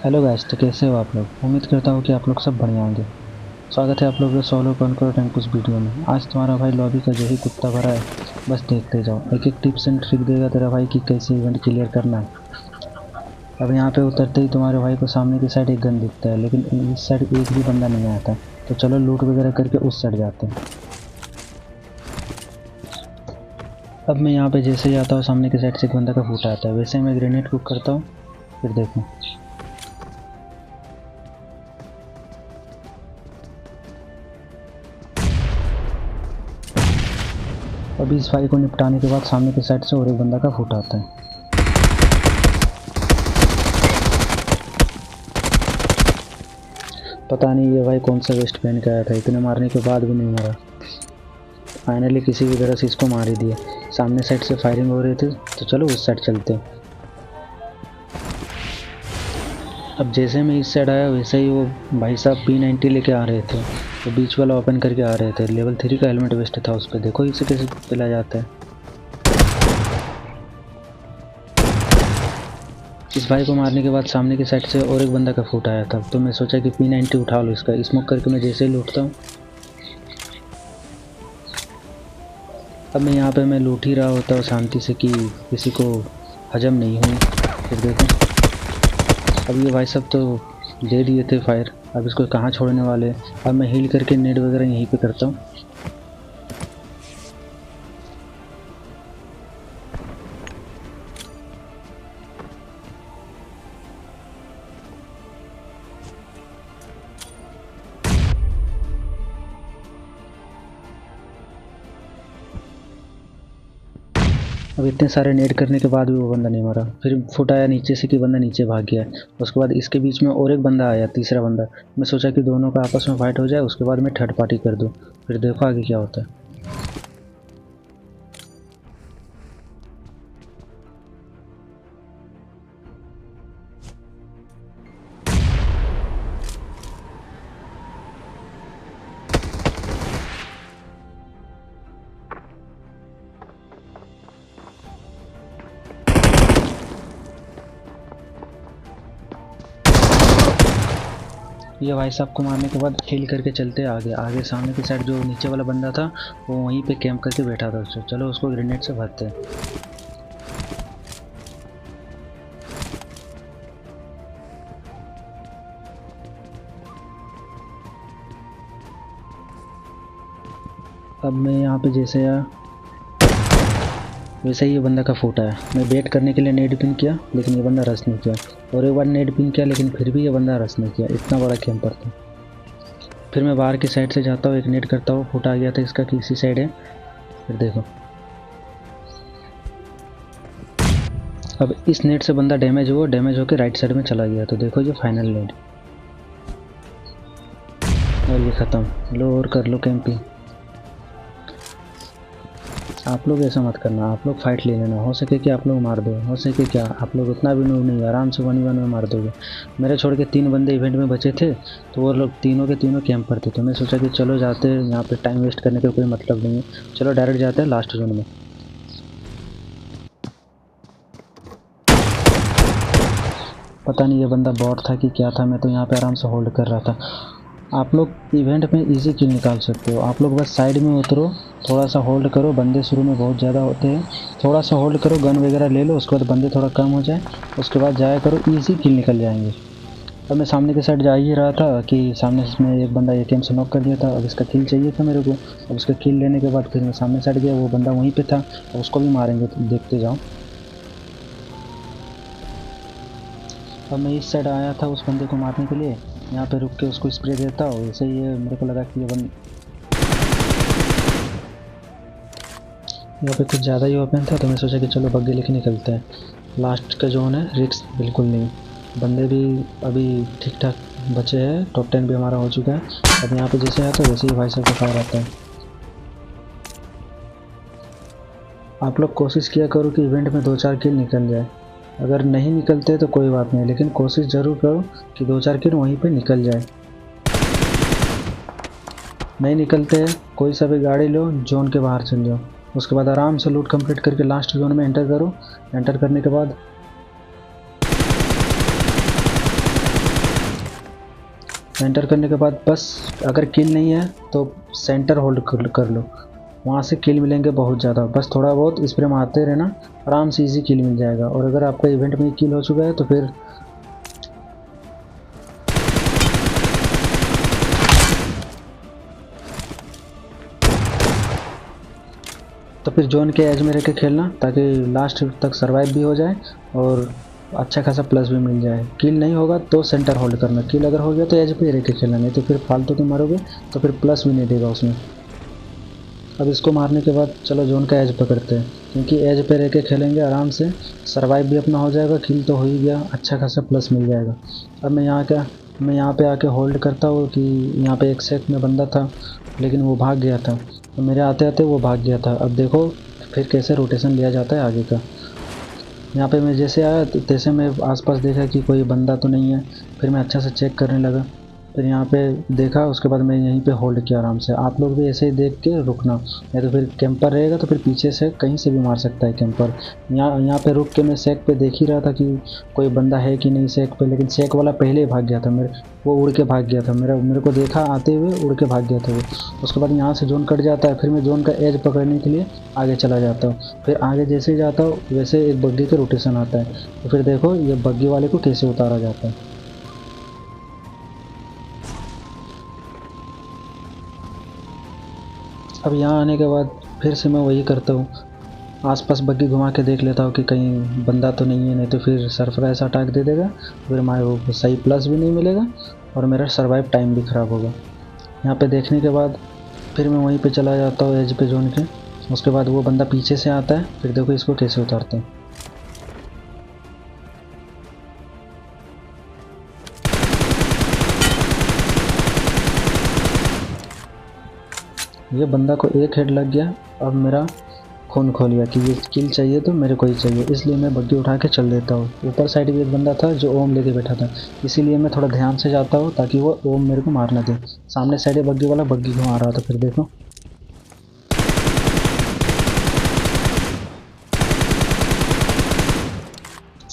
Hello guys, तो कैसे हो आप लोग। उम्मीद करता हूँ कि आप लोग सब बढ़िया होंगे। स्वागत है आप लोगों के सोलो कॉन्कर टैंकुस वीडियो में। आज तुम्हारा भाई लॉबी का जो ही कुत्ता भरा है, बस देखते जाओ। एक एक टिप्स एंड ट्रिक देगा तेरा भाई कि कैसे इवेंट क्लियर करना है। अब यहाँ पे उतरते ही तुम्हारे भाई को सामने की साइड एक गन दिखता है, लेकिन इस साइड एक भी बंदा नहीं आता। तो चलो लूट वगैरह करके उस साइड जाते हैं। अब मैं यहाँ पे जैसे ही आता हूँ, सामने की साइड से एक बंदा का फूटा आता है। वैसे ही मैं ग्रेनेड कुक करता हूँ, फिर देखो। अभी इस भाई को निपटाने के बाद सामने की साइड से और एक बंदा का फूट आता है। पता नहीं ये भाई कौन सा वेस्ट पहन के आया था, इतने मारने के बाद भी नहीं मरा। फाइनली किसी भी तरह से इसको मार ही दिया। सामने साइड से फायरिंग हो रही थी, तो चलो उस साइड चलते हैं। अब जैसे मैं इस साइड आया, वैसे ही वो भाई साहब P90 लेके आ रहे थे। तो बीच वाला ओपन करके आ रहे थे। लेवल 3 का हेलमेट वेस्ट था उस पर। देखो इसे कैसे पिला जाता है। इस भाई को मारने के बाद सामने की साइड से और एक बंदा का फूट आया था। तो मैं सोचा कि P90 उठा लो इसका। स्मोक करके मैं जैसे ही लूटता हूँ। अब मैं यहाँ पे मैं लूट ही रहा होता हूँ शांति से कि किसी को हजम नहीं हुई। फिर देखो, अब ये भाई सब तो दे दिए थे फायर। अब इसको कहाँ छोड़ने वाले। अब मैं हील करके नेड वगैरह यहीं पे करता हूँ। अब इतने सारे नेट करने के बाद भी वो बंदा नहीं मरा। फिर फुट आया नीचे से कि बंदा नीचे भाग गया। उसके बाद इसके बीच में और एक बंदा आया, तीसरा बंदा। मैं सोचा कि दोनों का आपस में फाइट हो जाए, उसके बाद मैं थर्ड पार्टी कर दूँ। फिर देखो आगे क्या होता है। ये भाई साहब को मारने के बाद हील करके चलते आगे। आगे सामने की साइड जो नीचे वाला बंदा था, वो वहीं पे कैंप करके बैठा था। चलो उसको ग्रेनेड से भरते हैं। अब मैं यहाँ पे जैसे आया, वैसे ही ये बंदा का फूटा है। मैं वेट करने के लिए नेड पिन किया, लेकिन ये बंदा रश नहीं किया। और एक बार नेड पिन किया, लेकिन फिर भी ये बंदा रश नहीं किया। इतना बड़ा कैंपर था। फिर मैं बाहर की साइड से जाता हूँ, एक नेट करता हूँ। फूटा आ गया था इसका कि इसी साइड है। फिर देखो, अब इस नेट से बंदा डैमेज हुआ। डैमेज होकर राइट साइड में चला गया। तो देखो ये फाइनल नेट, और ये ख़त्म। लो और कर लो कैंपिंग। आप लोग ऐसा मत करना, आप लोग फाइट ले लेना। हो सके कि आप लोग मार दो, हो सके क्या आप लोग उतना भी नूब नहीं, आराम से 1v1 में मार दोगे। मेरे छोड़ के 3 बंदे इवेंट में बचे थे, तो वो लोग तीनों के तीनों कैंप पर थे। तो मैं सोचा कि चलो जाते हैं, यहाँ पे टाइम वेस्ट करने का कोई मतलब नहीं है। चलो डायरेक्ट जाते हैं लास्ट जोन में। पता नहीं ये बंदा बॉट था कि क्या था। मैं तो यहाँ पे आराम से होल्ड कर रहा था। आप लोग इवेंट में इजी किल निकाल सकते हो। आप लोग बस साइड में उतरो, थोड़ा सा होल्ड करो। बंदे शुरू में बहुत ज़्यादा होते हैं, थोड़ा सा होल्ड करो, गन वगैरह ले लो। उसके बाद बंदे थोड़ा कम हो जाए, उसके बाद जाया करो, इजी किल निकल जाएंगे। अब मैं सामने के साइड जा ही रहा था कि सामने में एक बंदा एकेएम से नॉक कर दिया था। अब इसका किल चाहिए था मेरे को। अब उसका किल लेने के बाद फिर मैं सामने साइड गया, वो बंदा वहीं पर था। और उसको भी मारेंगे, तो देखते जाओ। अब मैं इस साइड आया था उस बंदे को मारने के लिए। यहाँ पे रुक के उसको स्प्रे देता हूँ। वैसे ही मेरे को लगा कि ये यहाँ पे कुछ ज़्यादा ही ओपन था, तो मैं सोचा कि चलो बग्गे लेके निकलते हैं। लास्ट का जोन है, रिस्क बिल्कुल नहीं। बंदे भी अभी ठीक ठाक बचे हैं। टॉप 10 भी हमारा हो चुका है। अब यहाँ पे जैसे आता है, वैसे ही भाई साहब का फायर आता है। आप लोग कोशिश किया करो कि इवेंट में 2-4 किल निकल जाए। अगर नहीं निकलते तो कोई बात नहीं, लेकिन कोशिश ज़रूर करो कि 2-4 किल वहीं पे निकल जाए। नहीं निकलते हैं, कोई सा भी गाड़ी लो, जोन के बाहर चल जाओ। उसके बाद आराम से लूट कंप्लीट करके लास्ट जोन में एंटर करो। एंटर करने के बाद एंटर करने के बाद बस अगर किल नहीं है तो सेंटर होल्ड कर लो, वहाँ से किल मिलेंगे बहुत ज़्यादा। बस थोड़ा बहुत स्प्रे मारते रहना, आराम से इजी किल मिल जाएगा। और अगर आपका इवेंट में किल हो चुका है तो फिर जोन के एज में रह के खेलना, ताकि लास्ट तक सर्वाइव भी हो जाए और अच्छा खासा प्लस भी मिल जाए। किल नहीं होगा तो सेंटर होल्ड करना, किल अगर हो गया तो एज पे रह के खेलना, नहीं तो फिर फालतू के मारोगे तो फिर प्लस भी नहीं देगा उसमें। अब इसको मारने के बाद चलो जोन का एज पकड़ते हैं, क्योंकि एज पे रह के खेलेंगे आराम से, सर्वाइव भी अपना हो जाएगा, किल तो हो ही गया, अच्छा खासा प्लस मिल जाएगा। अब मैं यहाँ पे आके होल्ड करता हूँ कि यहाँ पे एक सेक में बंदा था लेकिन वो भाग गया था, तो मेरे आते आते वो भाग गया था। अब देखो फिर कैसे रोटेशन लिया जाता है आगे का। यहाँ पे मैं जैसे आया तैसे मैं आसपास देखा कि कोई बंदा तो नहीं है, फिर मैं अच्छा से चेक करने लगा, फिर यहाँ पे देखा, उसके बाद मैं यहीं पे होल्ड किया आराम से। आप लोग भी ऐसे ही देख के रुकना, या तो फिर कैंपर रहेगा तो फिर पीछे से कहीं से भी मार सकता है कैंपर। यहाँ पे रुक के मैं सेक पे देख ही रहा था कि कोई बंदा है कि नहीं सेक पे, लेकिन सेक वाला पहले ही भाग गया था, वो उड़ के भाग गया था, मेरे को देखा आते हुए उड़ के भाग गया था वो। उसके बाद यहाँ से जोन कट जाता है, फिर मैं जोन का एज पकड़ने के लिए आगे चला जाता हूँ। फिर आगे जैसे ही जाता हूँ वैसे एक बग्गी का रोटेशन आता है, तो फिर देखो ये बग्गी वाले को कैसे उतारा जाता है। अब यहाँ आने के बाद फिर से मैं वही करता हूँ, आसपास बग्गी घुमा के देख लेता हूँ कि कहीं बंदा तो नहीं है, नहीं तो फिर सरप्राइज अटैक दे देगा, फिर हमारे को सही प्लस भी नहीं मिलेगा और मेरा सर्वाइव टाइम भी ख़राब होगा। यहाँ पे देखने के बाद फिर मैं वहीं पे चला जाता हूँ एज पे जोन के। उसके बाद वो बंदा पीछे से आता है, फिर देखो इसको कैसे उतारते हैं। ये बंदा को एक हेड लग गया, अब मेरा खून खोल गया कि ये किल चाहिए तो मेरे को ही चाहिए, इसलिए मैं बग्गी उठा के चल देता हूँ। ऊपर साइड भी एक बंदा था जो ओम लेके बैठा था, इसीलिए मैं थोड़ा ध्यान से जाता हूँ ताकि वो ओम मेरे को मार ना दे। सामने साइड बग्गी वाला बग्गी घुमा रहा था, फिर देखो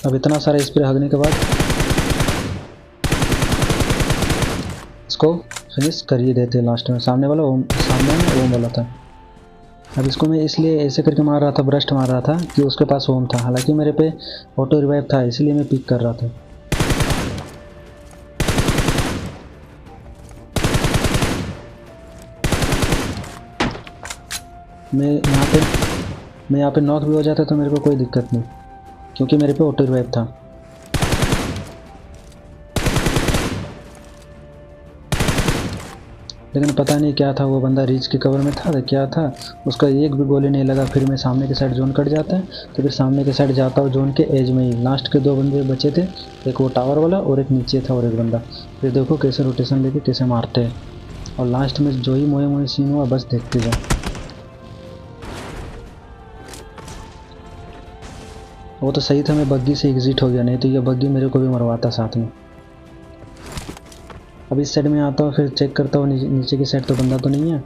अब इतना सारा स्प्रे हगने के बाद इसको फिनिश कर ही देते लास्ट में। सामने में ओम वाला था। अब इसको मैं इसलिए ऐसे करके मार रहा था, ब्रस्ट मार रहा था कि उसके पास ओम था, हालांकि मेरे पे ऑटो रिवाइव था, इसलिए मैं पिक कर रहा था। मैं यहाँ पे नॉक भी हो जाता तो मेरे को कोई दिक्कत नहीं, क्योंकि मेरे पे ऑटो रिवाइव था। लेकिन पता नहीं क्या था, वो बंदा रीच के कवर में था तो क्या था, उसका एक भी गोली नहीं लगा। फिर मैं सामने के साइड जोन कट जाता है, तो फिर सामने के साइड जाता हूँ जोन के एज में ही। लास्ट के दो बंदे बचे थे, एक वो टावर वाला और एक नीचे था और एक बंदा। फिर देखो कैसे रोटेशन लेके कैसे मारते हैं, और लास्ट में जो ही मोए मोए सीन हुआ बस देखते जाओ। वो तो सही था, मैं बग्गी से एग्जिट हो गया, नहीं तो ये बग्गी मेरे को भी मरवाता साथ में। अब इस साइड में आता हूँ, फिर चेक करता हूँ नीचे की साइड तो बंदा तो नहीं है,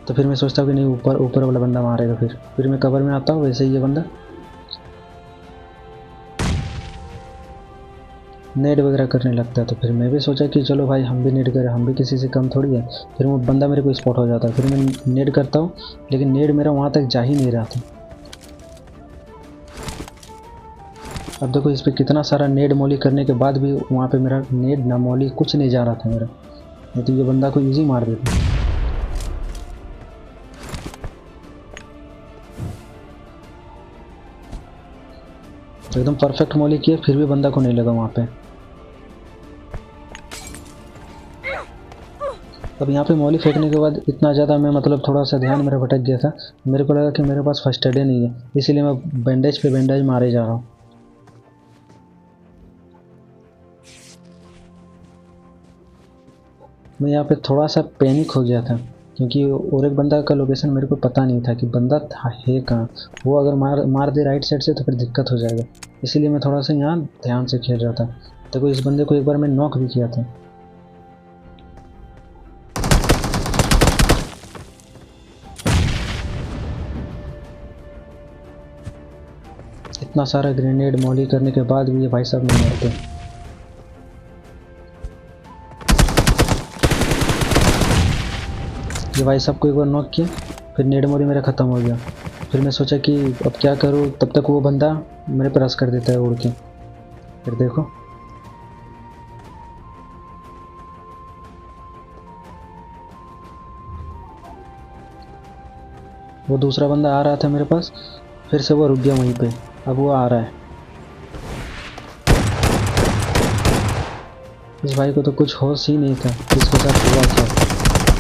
तो फिर मैं सोचता हूँ कि नहीं ऊपर वाला बंदा मारेगा। फिर मैं कवर में आता हूँ, वैसे ही ये बंदा नेड वगैरह करने लगता है, तो फिर मैं भी सोचा कि चलो भाई हम भी नेड करें, हम भी किसी से कम थोड़ी है। फिर वो बंदा मेरे को स्पॉट हो जाता है, फिर मैं नेड करता हूँ, लेकिन नेड मेरा वहाँ तक जा ही नहीं रहा था। अब देखो इस पर कितना सारा नेड मॉली करने के बाद भी वहाँ पे मेरा नेड ना मॉली कुछ नहीं जा रहा था मेरा, नहीं तो ये बंदा को ईजी मार देता। तो एकदम परफेक्ट मॉली किया, फिर भी बंदा को नहीं लगा वहाँ पे। अब यहाँ पे मॉली फेंकने के बाद इतना ज़्यादा मैं मतलब थोड़ा सा ध्यान मेरा भटक गया था, मेरे को लगा कि मेरे पास फर्स्ट एड नहीं है, इसीलिए मैं बैंडेज पे बैंडेज मारे जा रहा हूँ। मैं यहाँ पे थोड़ा सा पैनिक हो गया था, क्योंकि और एक बंदा का लोकेशन मेरे को पता नहीं था कि बंदा था है कहाँ। वो अगर मार दे राइट साइड से तो फिर दिक्कत हो जाएगा, इसीलिए मैं थोड़ा सा यहाँ ध्यान से खेल रहा था। देखो इस बंदे को एक बार मैं नॉक भी किया था। इतना सारा ग्रेनेड मॉली करने के बाद भी ये भाई साहब नहीं मरते। ये भाई साहब को एक बार नॉक किया, फिर नेड मोरी मेरा ख़त्म हो गया। फिर मैं सोचा कि अब क्या करूँ, तब तक वो बंदा मेरे पे रश कर देता है उड़ के। फिर देखो वो दूसरा बंदा आ रहा था मेरे पास, फिर से वो रुक गया वहीं पे। अब वो आ रहा है। इस भाई को तो कुछ होश ही नहीं था इसके साथ हुआ क्या।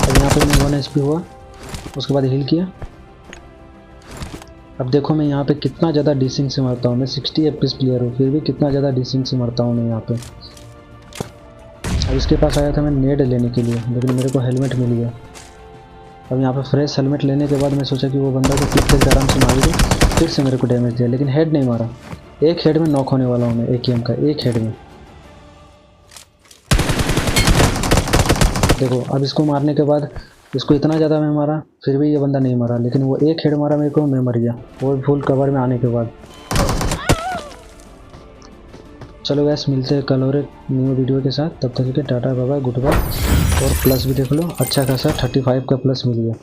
अब यहाँ पे मैं 1 HP हुआ, उसके बाद हील किया। अब देखो मैं यहाँ पे कितना ज़्यादा डिसिंग से मरता हूँ। मैं 60 FPS प्लेयर हूँ, फिर भी कितना ज़्यादा डिसिंग से मरता हूँ मैं यहाँ पे। अब इसके पास आया था मैं नेड लेने के लिए, लेकिन मेरे को हेलमेट मिल गया। अब यहाँ पे फ्रेश हेलमेट लेने के बाद मैं सोचा कि वो बंदा को पिक करके आराम से मार दे। फिर से मेरे को डैमेज दिया, लेकिन हेड नहीं मारा। एक हेड में नॉक होने वाला हूँ मैं, AKM का एक हेड में। देखो अब इसको मारने के बाद इसको इतना ज़्यादा मैं मारा, फिर भी ये बंदा नहीं मरा। लेकिन वो एक हेड मारा मेरे को, मैं मर गया, वो फुल कवर में आने के बाद। चलो गैस, मिलते हैं कल और एक न्यू वीडियो के साथ। तब तक के tata bye bye, good bye. और प्लस भी देख लो, अच्छा खासा 35 का प्लस मिल गया।